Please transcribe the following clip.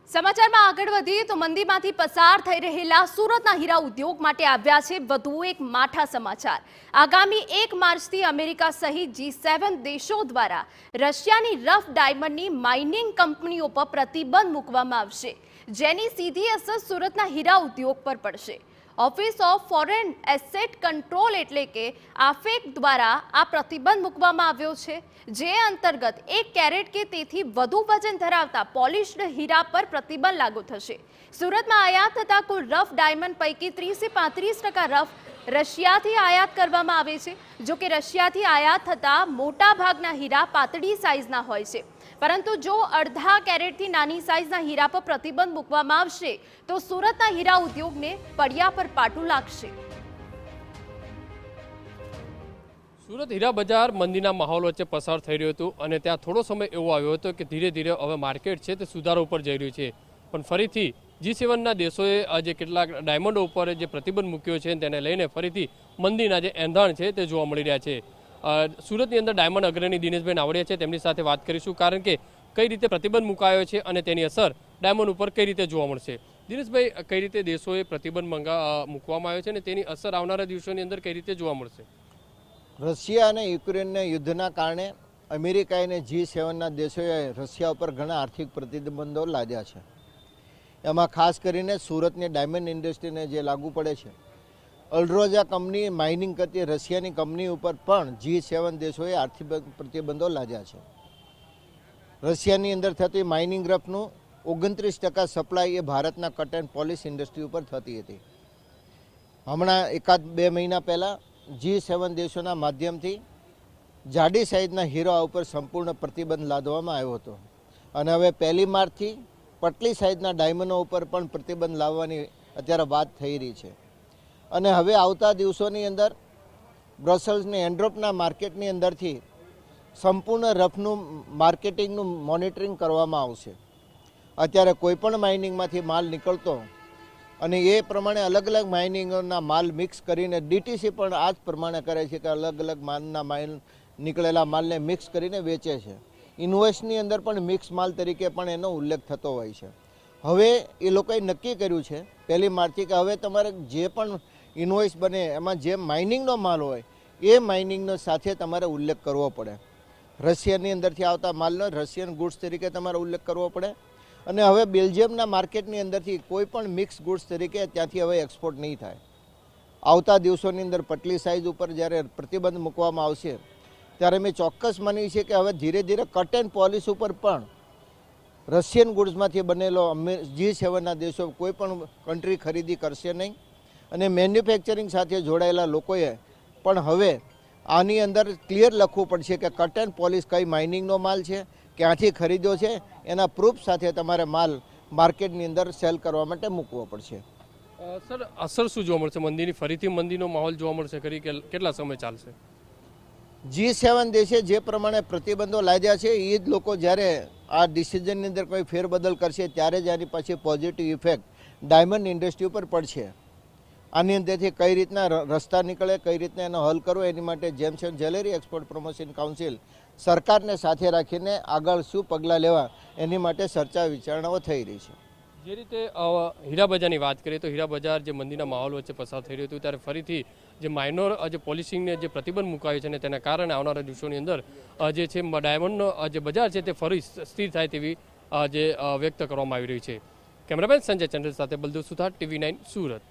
સમાચારમાં આગળ વધીએ તો મંદીમાંથી પસાર થઈ રહેલા સુરતના હીરા ઉદ્યોગ માટે આવ્યા છે વધુ એક માઠા સમાચાર। આગામી 1 માર્ચથી અમેરિકા સહિત G7 દેશો દ્વારા રશિયાની રફ ડાયમંડની માઇનિંગ કંપનીઓ પર પ્રતિબંધ મૂકવામાં આવશે, જેની સીધી અસર સુરતના હીરા ઉદ્યોગ પર પડશે। Office of foreign asset control એટલે કે આફેક દ્વારા આ પ્રતિબંધ મૂકવામાં આવ્યો છે, જે અંતર્ગત 1 કેરેટ કે તેથી વધુ વજન ધરાવતા પોલિશ્ડ હીરા પર પ્રતિબંધ લાગુ થશે। સુરતમાં આયાત થતા કુલ રફ ડાયમંડ પૈકી 30 થી 35% રફ રશિયાથી આયાત કરવામાં આવે છે। જો કે રશિયાથી આયાત થતા મોટા ભાગના હીરા પાતળી સાઇઝના હોય છે, પરંતુ જો અડધા કેરેટથી નાની સાઇઝના હીરા પર પ્રતિબંધ મૂકવામાં આવશે તો સુરતના હીરા ઉદ્યોગને પડ્યા પર પાટું લાગશે। સુરત હીરા બજાર મંદીના માહોલ વચ્ચે પસાર થઈ રહ્યું હતું અને ત્યાં થોડો સમય એવો આવ્યો હતો કે ધીરે ધીરે હવે માર્કેટ છે તે સુધારો ઉપર જઈ રહ્યું છે, પણ ફરીથી G7ના દેશોએ આજે કેટલાક ડાયમંડો ઉપર જે પ્રતિબંધ મૂક્યો છે તેને લઈને ફરીથી મંદીના જે એંધાણ છે તે જોવા મળી રહ્યા છે। સુરતની અંદર ડાયમંડ અગ્રણી દિનેશભાઈ નાવડિયા છે, તેમની સાથે વાત કરીશું, કારણ કે કઈ રીતે પ્રતિબંધ મુકાયો છે અને તેની અસર ડાયમંડ ઉપર કઈ રીતે જોવા મળશે। દિનેશભાઈ, કઈ રીતે દેશોએ પ્રતિબંધ મૂકવામાં આવ્યો છે અને તેની અસર આવનારા દિવસોની અંદર કઈ રીતે જોવા મળશે? રશિયા અને યુક્રેનના યુદ્ધના કારણે અમેરિકા અને G7ના દેશોએ રશિયા ઉપર ઘણા આર્થિક પ્રતિબંધો લાદ્યા છે। એમાં ખાસ કરીને સુરતની ડાયમંડ ઇન્ડસ્ટ્રીને જે લાગુ પડે છે। અલ્ટ્રોઝા કંપની માઇનિંગ કરતી રશિયાની કંપની ઉપર પણ G7 દેશોએ આર્થિક પ્રતિબંધો લાદ્યા છે। રશિયાની અંદર થતી માઇનિંગ રફનું 29% સપ્લાય એ ભારતના કટ એન્ડ પોલિશ ઇન્ડસ્ટ્રી ઉપર થતી હતી। હમણાં 1-2 મહિના પહેલાં G7 દેશોના માધ્યમથી જાડી સાઇઝના હીરા ઉપર સંપૂર્ણ પ્રતિબંધ લાદવામાં આવ્યો હતો અને હવે 1 માર્ચથી પટલી સાઇઝના ડાયમંડો ઉપર પણ પ્રતિબંધ લાવવાની અત્યારે વાત થઈ રહી છે અને હવે આવતા દિવસોની અંદર બ્રસેલ્સની એન્ડ્રોપના માર્કેટની અંદરથી સંપૂર્ણ રફનું માર્કેટિંગનું મોનિટરિંગ કરવામાં આવશે। અત્યારે કોઈપણ માઇનિંગમાંથી માલ નીકળતો અને એ પ્રમાણે અલગ અલગ માઇનિંગના માલ મિક્સ કરીને ડીટીસી પણ આ જ પ્રમાણે કરે છે કે અલગ અલગ માલના નીકળેલા માલને મિક્સ કરીને વેચે છે। ઇન્વોઇસની અંદર પણ મિક્સ માલ તરીકે પણ એનો ઉલ્લેખ થતો હોય છે। હવે એ લોકોએ નક્કી કર્યું છે 1 માર્ચથી કે હવે તમારે જે પણ ઇન્વોઇસ બને એમાં જે માઇનિંગનો માલ હોય એ માઇનિંગનો સાથે તમારે ઉલ્લેખ કરવો પડે। રશિયાની અંદરથી આવતા માલનો રશિયન ગુડ્સ તરીકે તમારે ઉલ્લેખ કરવો પડે અને હવે બેલ્જિયમના માર્કેટની અંદરથી કોઈ પણ મિક્સ ગુડ્સ તરીકે ત્યાંથી હવે એક્સપોર્ટ નહીં થાય। આવતા દિવસોની અંદર પટલી સાઇઝ ઉપર જ્યારે પ્રતિબંધ મૂકવામાં આવશે ત્યારે મેં ચોક્કસ માન્યું છે કે હવે ધીરે ધીરે કટ એન્ડ પોલિશ ઉપર પણ રશિયન ગુડ્સમાંથી બનેલો G7ના દેશો કોઈ પણ કન્ટ્રી ખરીદી કરશે નહીં અને મેન્યુફેક્ચરિંગ સાથે જોડાયેલા લોકોએ પણ હવે આની અંદર ક્લિયર લખવું પડશે કે કટ એન્ડ પોલિશ કઈ માઇનિંગનો માલ છે, ક્યાંથી ખરીદ્યો છે, એના પ્રૂફ સાથે તમારે માલ માર્કેટની અંદર સેલ કરવા માટે મૂકવો પડશે। સર, અસર શું જોવા મળશે મંદીની? ફરીથી મંદીનો માહોલ જોવા મળશે ખરી કે કેટલા સમય ચાલશે? G7 દેશે જે પ્રમાણે પ્રતિબંધો લાદ્યા છે એ જ લોકો જ્યારે આ ડિસિઝનની અંદર કોઈ ફેરબદલ કરશે ત્યારે જ આની પછી પોઝિટિવ ઇફેક્ટ ડાયમંડ ઇન્ડસ્ટ્રી ઉપર પડશે। આની અંદરથી કઈ રીતના રસ્તા નીકળે, કઈ રીતના એનો હલ કરવો, એની માટે gems and jewellery export promotion council સરકારને સાથે રાખીને આગળ શું પગલાં લેવા એની માટે ચર્ચા વિચારણાઓ થઈ રહી છે। જે રીતે હીરા બજારની વાત કરીએ તો હીરા બજાર જે મંદીના માહોલ વચ્ચે પસાર થઈ રહ્યું હતું ત્યારે ફરીથી જે માઇનોર જે પોલિશિંગને જે પ્રતિબંધ મુકાયો છે અને તેના કારણે આવનારા દિવસોની અંદર જે છે ડાયમંડનો જે બજાર છે તે ફરી સ્થિર થાય તેવી જે વ્યક્ત કરવામાં આવી રહી છે। કેમેરામેન સંજય ચંદ્ર સાથે બલદેવ સુથાર, TV9 સુરત।